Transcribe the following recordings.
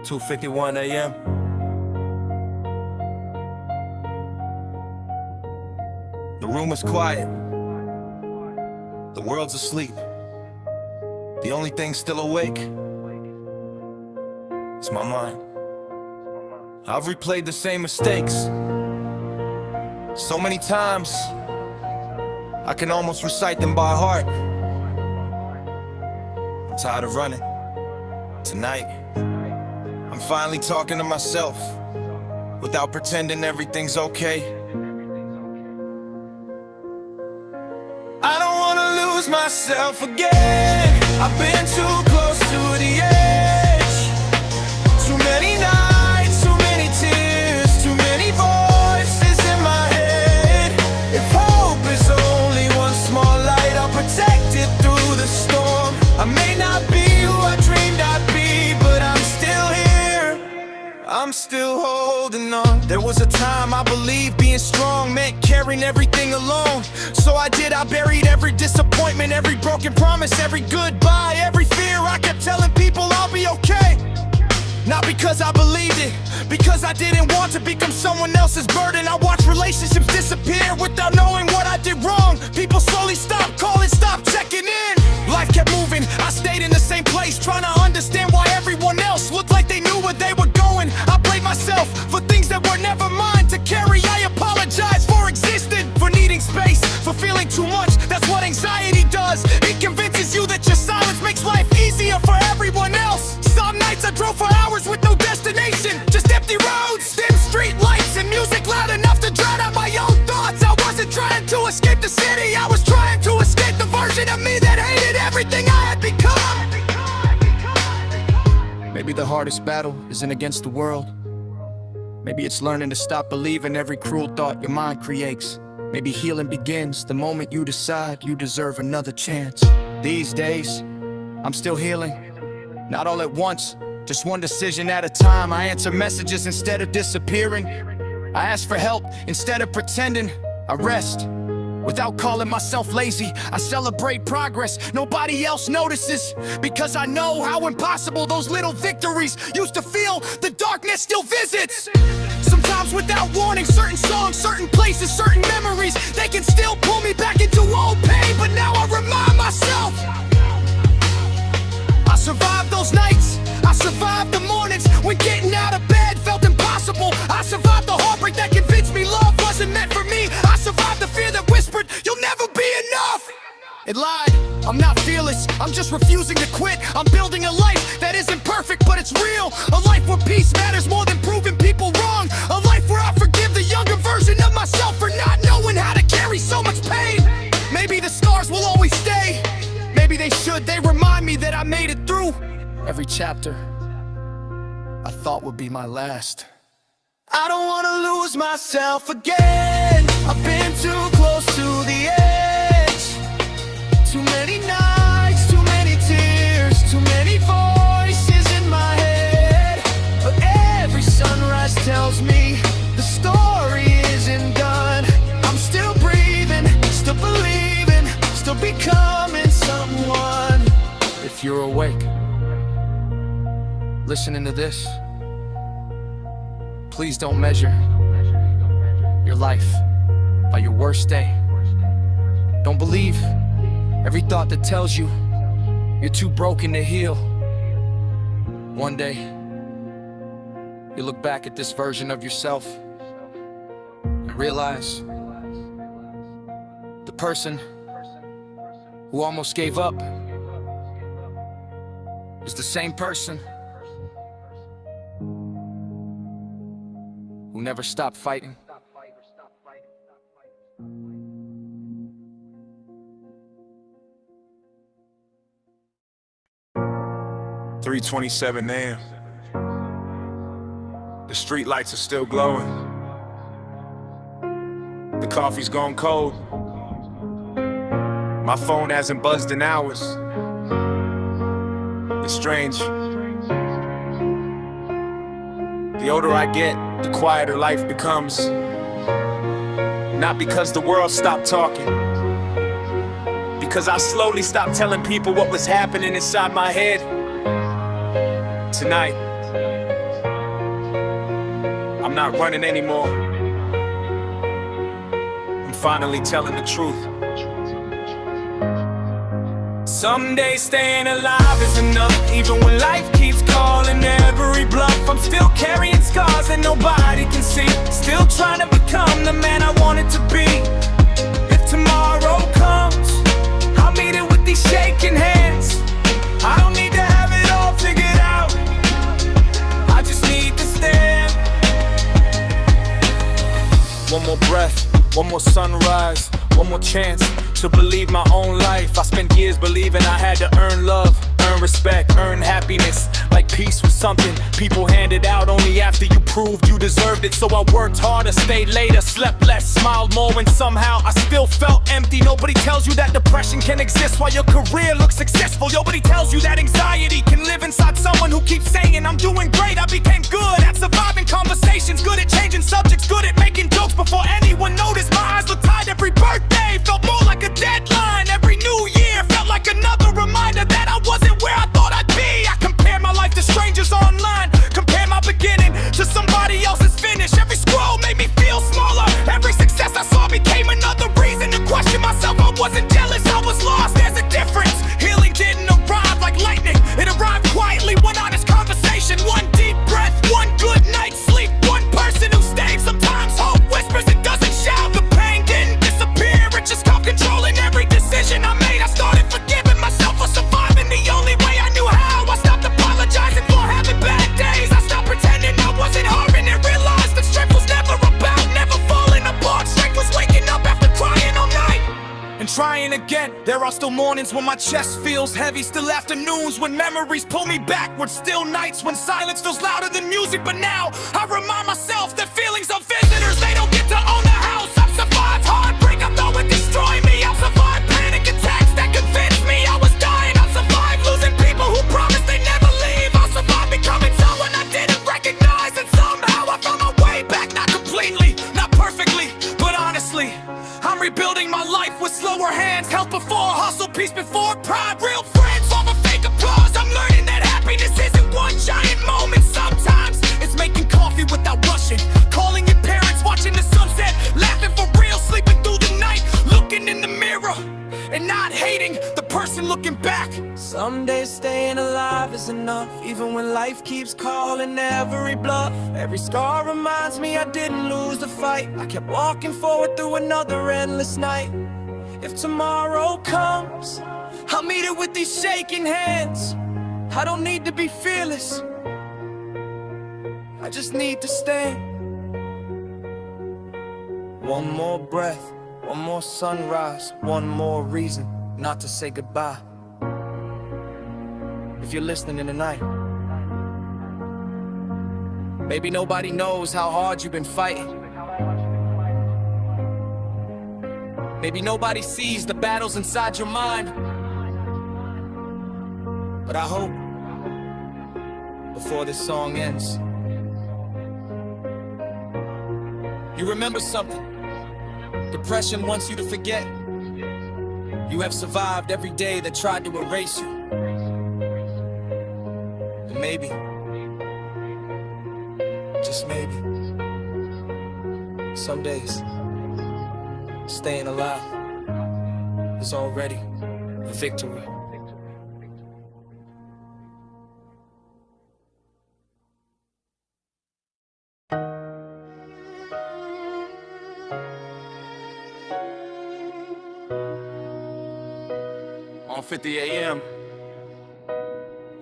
2:51 a.m. The room is quiet. The world's asleep. The only thing still awake is my mind. I've replayed the same mistakes so many times, I can almost recite them by heart. I'm tired of running. Tonight, I'm finally talking to myself without pretending everything's okay. I don't wanna lose myself again. I've been too close to the edge. Too many nights, too many tears, too many voices in my head. If hope is only one small light, I'll protect it through the storm. I may not be who I dreamed I'd be, but I'm still here. I'm still holding on. There was a time I believed being strong meant carrying everything alone. So I did, I buried every disappointment, every broken promise, every goodbye, every fear. I kept telling people I'll be okay. Not because I believed it, because I didn't want to become someone else's burden. I watched relationships disappear without knowing what I did wrong. People slowly stopped calling, stopped checking in. Life kept moving, I stayed in the same place, trying to understand why everyone else looked like they knew where they were going. I blamed myself for things that were never mine to carry. I apologize for existing, for needing space, for feeling too much. That's what anxiety does. It convinces you that your silence makes life easier for everyone else. Some nights I drove for hours with no destination, just empty roads, dim street lights, and music loud enough to drown out my own thoughts. I wasn't trying to escape the city, I was trying to escape the version of me that hated everything I had become. Maybe the hardest battle isn't against the world. Maybe it's learning to stop believing every cruel thought your mind creates. Maybe healing begins the moment you decide you deserve another chance. These days, I'm still healing, not all at once, just one decision at a time. I answer messages instead of disappearing. I ask for help instead of pretending. I rest without calling myself lazy. I celebrate progress nobody else notices, because I know how impossible those little victories used to feel. The darkness still visits. Sometimes without warning, certain songs, certain places, certain memories, they can still pull me back into old pain. But now I remind myself, I survived those nights, I survived the mornings when getting out of bed felt impossible. I survived the heartbreak that convinced me love wasn't meant for me. I survived the fear that whispered, you'll never be enough. It lied, I'm not fearless, I'm just refusing to quit. I'm building a life that isn't perfect, but it's real. A life where peace matters more than proving people wrong. A life where I forgive the younger version of myself for not knowing how to carry so much pain. Maybe the scars will always stay. Maybe they should, they remind me that I made it through every chapter I thought would be my last. I don't wanna lose myself again. I've been too close to the edge. Too many nights, too many tears, too many voices in my head. But every sunrise tells me the story isn't done. I'm still breathing, still believing, still becoming someone. If you're awake, listening to this, please don't measure your life by your worst day. Don't believe every thought that tells you you're too broken to heal. One day, you look back at this version of yourself and realize the person who almost gave up is the same person who never stopped fighting. "3:27 a.m. The street lights are still glowing. The coffee's gone cold. My phone hasn't buzzed in hours. It's strange. The older I get, the quieter life becomes. Not because the world stopped talking, because I slowly stopped telling people what was happening inside my head. Tonight, I'm not running anymore. I'm finally telling the truth. Some days staying alive is enough, even when life keeps calling every bluff. I'm still carrying scars that nobody can see, still trying to become the man I wanted to be. If tomorrow comes, I'll meet it with these shaking hands. I don't need to have it all figured out, I just need to stand. One more breath, one more sunrise, one more chance to believe my own life. I spent years believing I had to earn love, earn respect, earn happiness. Like peace was something people handed out only after you proved you deserved it. So I worked harder, stayed later, slept less, smiled more, when somehow I still felt empty. Nobody tells you that depression can exist while your career looks successful. Nobody tells you that anxiety can live inside someone who keeps saying I'm doing great. I became good at surviving conversations, good at changing subjects, good at making jokes before anyone noticed. My eyes looked tired every birthday, felt more like a deadline. Every new year felt like another reminder that I wasn't where I thought I'd be. I compared my life to strangers online, compared my beginning to somebody else's finish. Every scroll made me feel smaller, every success I saw became another reason to question myself. I wasn't jealous, I was lost, there's a difference. Healing didn't arrive like lightning, it arrived quietly. One honest conversation, one deep breath, one good night's sleep, one person who stayed. Sometimes hope whispers, it doesn't shout. The pain didn't disappear, it just kept controlling every decision I made. I started forgiving myself for surviving the only way I knew how. I stopped apologizing for having bad days, I stopped pretending I wasn't harming and realized that strength was never about never falling apart. Strength was waking up after crying all night and trying again. There are still mornings when my chest feels heavy, still afternoons when memories pull me backward, still nights when silence feels louder than music. But now I remind myself that feelings are visitors, they don't get to own the house. I've survived heartbreak, I thought would destroy me. I've survived panic attacks that convinced me I was dying. I've survived losing people who promised they'd never leave. I've survived becoming someone I didn't recognize, and somehow I found my way back. Not completely, not perfectly, but honestly I'm rebuilding my life with slower hands. Health before hustle, peace before pride, real friends over fake applause. I'm learning that happiness isn't one giant moment. Sometimes it's making coffee without rushing, calling your parents, watching the sunset, laughing for real, sleeping through the night, looking in the mirror and not hating the person looking back. Some days staying alive is enough, even when life keeps calling every bluff. Every scar reminds me I didn't lose the fight, I kept walking forward through another endless night. If tomorrow comes, I'll meet it with these shaking hands. I don't need to be fearless, I just need to stand. One more breath, one more sunrise, one more reason not to say goodbye. If you're listening tonight, maybe nobody knows how hard you've been fighting. Maybe nobody sees the battles inside your mind. But I hope, before this song ends, you remember something. Depression wants you to forget. You have survived every day that tried to erase you. And maybe, just maybe, some days, staying alive is already a victory. On 50 a.m.,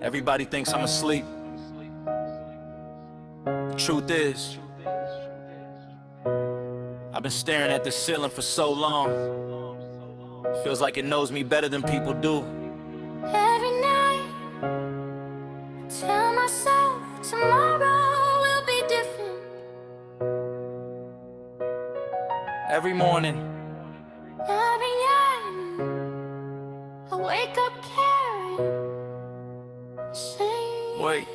everybody thinks I'm asleep. The truth is, I've been staring at this ceiling for so long. Feels like it knows me better than people do. Every night, I tell myself tomorrow will be different. Every morning, Every night, I wake up carrying the same. wait.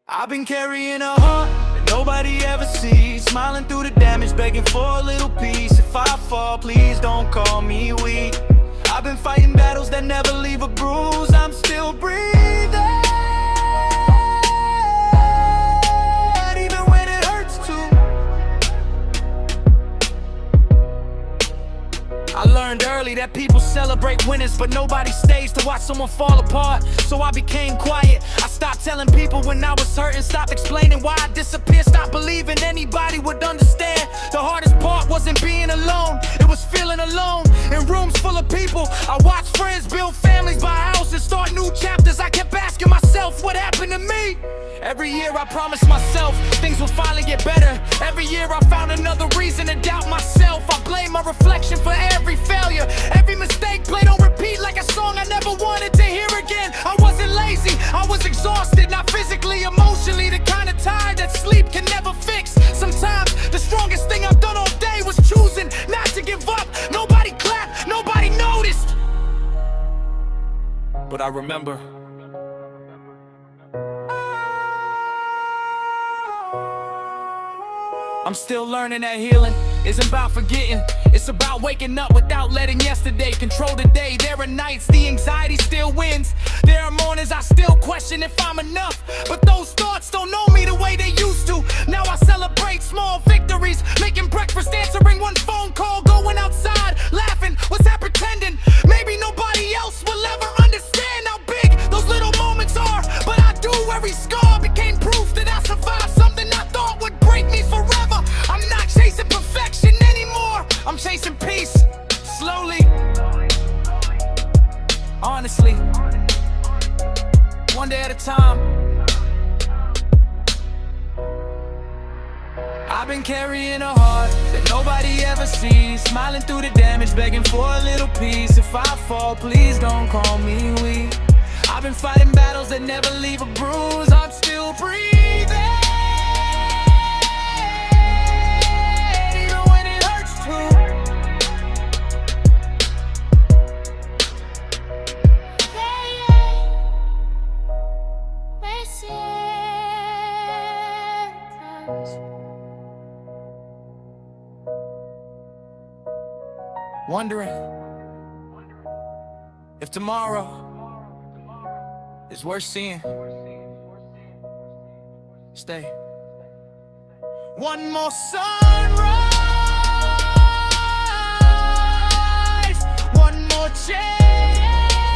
I've been carrying a heart that nobody ever sees, smiling through the damage, begging for a little peace. If I fall, please don't call me weak. I've been fighting battles that never leave a bruise. I'm still breathing, even when honest, but nobody stays to watch someone fall apart. So I became quiet. I stopped telling people when I was hurting, stopped explaining why I disappeared, stopped believing anybody would understand. The hardest part wasn't being alone, it was feeling alone in rooms full of people. I watched friends build families, buy houses, start new chapters. I kept asking myself, what happened to me? Every year I promised myself things would finally get better. Every year I found another reason to doubt myself. I blame my reflection for every failure. Every mistake played on repeat like a song I never wanted to hear again. I wasn't lazy, I was exhausted, not physically, emotionally, the kind of tired that sleep can never fix. Sometimes the strongest thing I've done all day was choosing not to give up. Nobody clapped, nobody noticed, but I remember. I'm still learning that healing isn't about forgetting. It's about waking up without letting yesterday control the day. There are nights the anxiety still wins. There are mornings I still question if I'm enough. But those thoughts don't know me the way they used to. Now I celebrate small victories, making breakfast, answering one phone call, going outside, laughing. What's that pretending? Maybe nobody else will ever understand how big those little moments are. But I do. Every scar became proof that I survived something I thought would break me forever. I'm not chasing perfection anymore, I'm chasing peace, slowly, honestly, one day at a time. I've been carrying a heart that nobody ever sees, smiling through the damage, begging for a little peace. If I fall, please don't call me weak. I've been fighting battles that never leave a bruise. I'm still breathing, even when it hurts too. Wondering if tomorrow is worth seeing. Stay. One more sunrise, one more chance,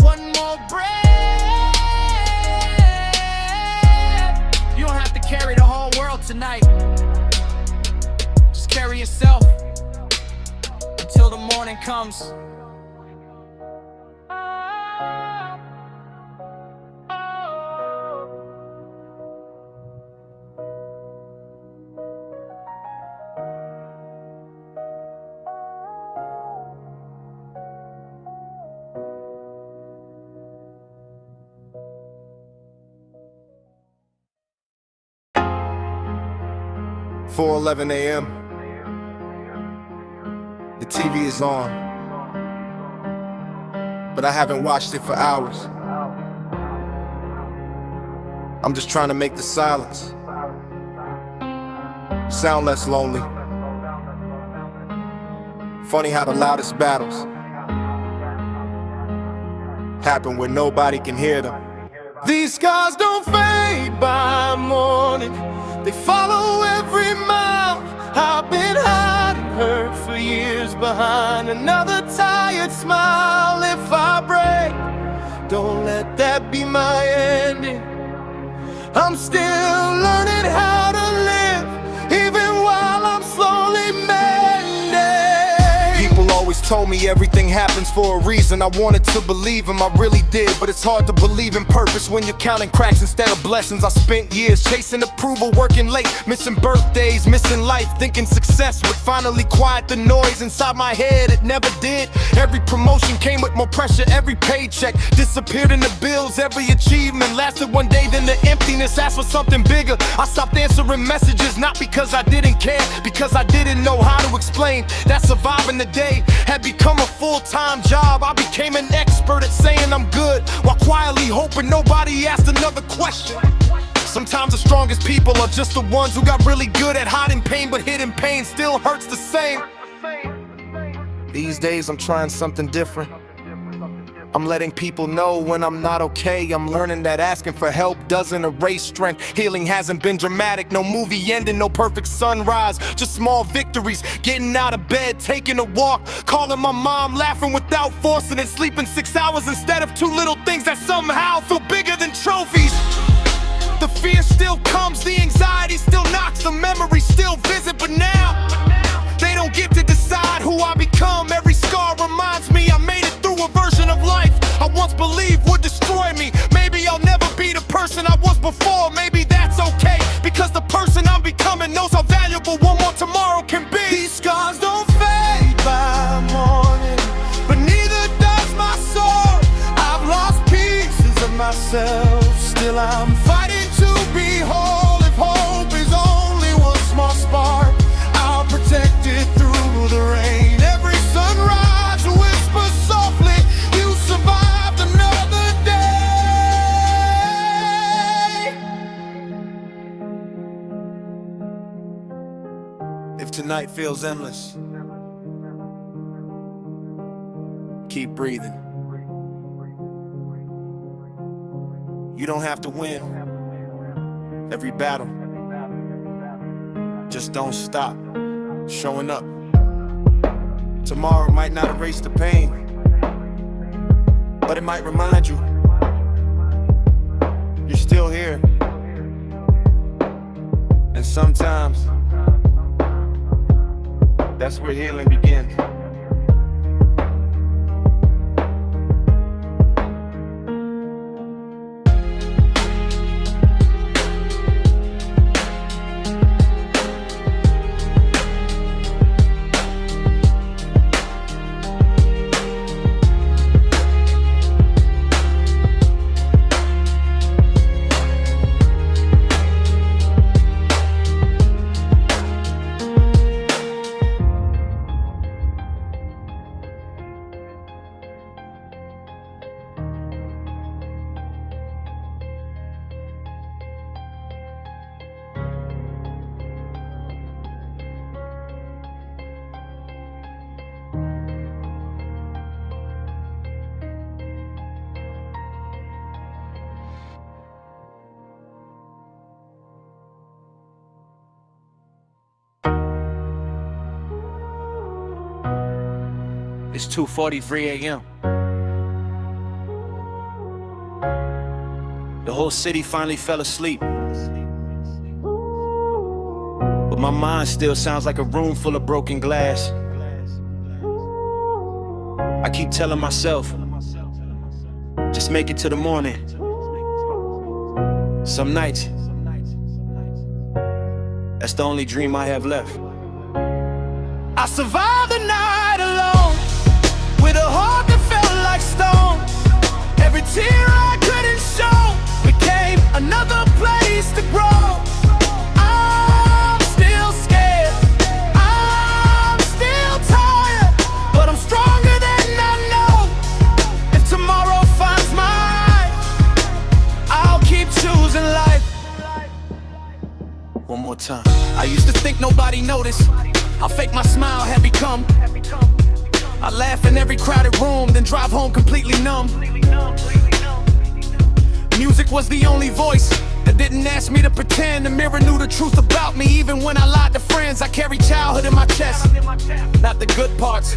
one more breath. You don't have to carry the whole world tonight. Just carry yourself until the morning comes. Four 11 a.m. The TV is on, but I haven't watched it for hours. I'm just trying to make the silence sound less lonely. Funny how the loudest battles happen when nobody can hear them. These scars don't fade by morning, they follow every mile. I've been hiding hurt for years behind another tired smile. If I break, don't let that be my ending. I'm still learning how to live, even while I'm slowly mending. People always told me everything happens for a reason. I wanted to believe them, I really did. But it's hard to believe in purpose when you're counting cracks instead of blessings. I spent years chasing approval, working late, missing birthdays, missing life, thinking success would finally quiet the noise inside my head. It never did. Every promotion came with more pressure, every paycheck disappeared in the bills. Every achievement lasted one day, then the emptiness asked for something bigger. I stopped answering messages, not because I didn't care, because I didn't know how to explain that surviving the day had become a full-time job. I became an expert at saying I'm good, while quietly hoping nobody asked another question. Sometimes the strongest people are just the ones who got really good at hiding pain, but hidden pain still hurts the same. These days I'm trying something different. I'm letting people know when I'm not okay. I'm learning that asking for help doesn't erase strength. Healing hasn't been dramatic, no movie ending, no perfect sunrise. Just small victories, getting out of bed, taking a walk, calling my mom, laughing without forcing it, sleeping 6 hours instead of 2 little things that somehow feel bigger than trophies. The fear still comes, the anxiety still knocks, the memories still visit, but now they don't get to decide who I become. Every scar reminds me I made it through a version of life I once believed would destroy me. Maybe I'll never be the person I was before. Maybe that's okay, because the person I'm becoming knows how valuable one more tomorrow can be. These scars don't fade by morning, but neither does my soul. I've lost pieces of myself, still I'm fighting to be whole. If hope is only one small spark, I'll protect it through the rain. Every sunrise whispers softly, you survived another day. If tonight feels endless, keep breathing. You don't have to win every battle. Just don't stop showing up. Tomorrow might not erase the pain, but it might remind you you're still here. And sometimes that's where healing begins. It's 2:43 a.m. The whole city finally fell asleep, but my mind still sounds like a room full of broken glass. I keep telling myself, just make it to the morning. Some nights, that's the only dream I have left. I survived the night alone, with a heart that felt like stone. Every tear I couldn't show became another place to grow. I'm still scared, I'm still tired, but I'm stronger than I know. If tomorrow finds my eyes, I'll keep choosing life. One more time. I used to think nobody noticed how fake my smile had become. I laugh in every crowded room, then drive home completely numb. Music was the only voice that didn't ask me to pretend. The mirror knew the truth about me, even when I lied to friends. I carry childhood in my chest, not the good parts,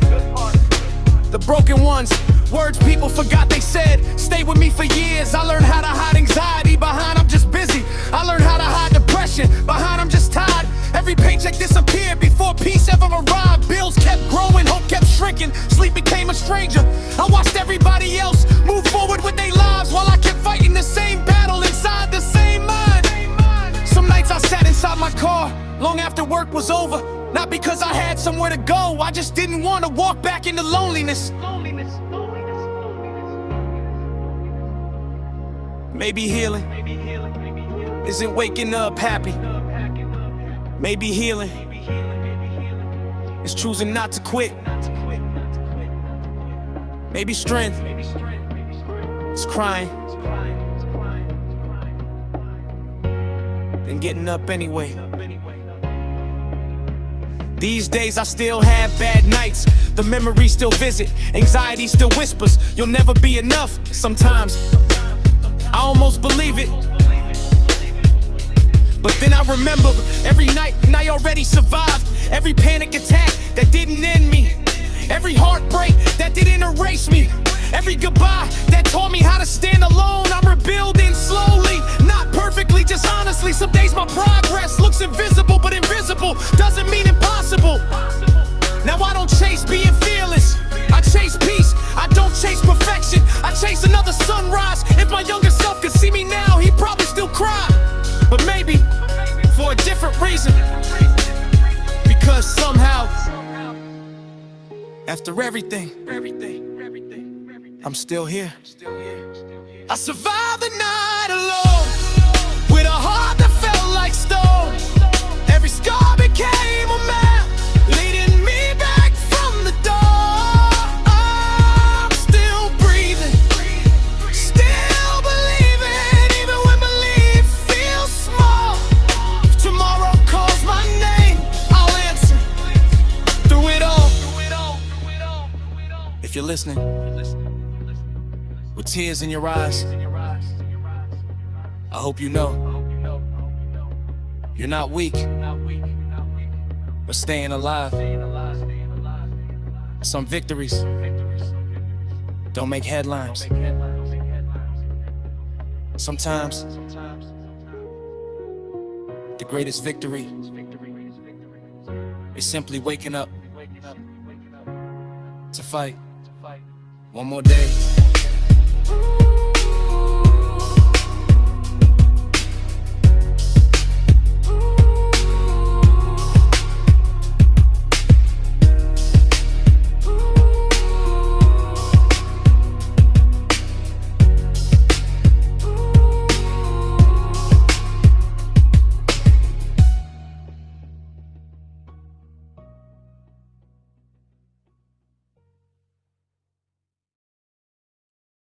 the broken ones. Words people forgot they said stayed with me for years. I learned how to hide anxiety behind I'm just busy. I learned how to hide depression behind I'm just tired. Every paycheck disappeared before peace ever arrived. Bills kept growing, hope kept shrinking, sleep became a stranger. I watched everybody else move forward with their lives while I kept fighting the same battle inside the same mind. Some nights I sat inside my car long after work was over, not because I had somewhere to go, I just didn't want to walk back into loneliness. Maybe healing isn't waking up happy. Maybe healing is choosing not to quit. Maybe strength is crying and getting up anyway. These days I still have bad nights. The memories still visit, anxiety still whispers, you'll never be enough. Sometimes I almost believe it, but then I remember every night and I already survived. Every panic attack that didn't end me, every heartbreak that didn't erase me, every goodbye that taught me how to stand alone. I'm rebuilding slowly, not perfectly, just honestly. Some days my progress looks invisible, but invisible doesn't mean impossible. Now I don't chase being fearless, I chase peace. I don't chase perfection, I chase another sunrise. If my younger self could see me now, he'd probably still cry, but maybe for a different reason. Because somehow, after everything, I'm still here. I survived the night alone, with a heart that felt like stone. Every scar became a map, leading me back from the door. I'm still breathing, still believing, even when belief feels small. If tomorrow calls my name, I'll answer through it all. If you're listening, with tears in your eyes, I hope you know you're not weak, but staying alive. Some victories don't make headlines. Sometimes the greatest victory is simply waking up to fight one more day. Ooh.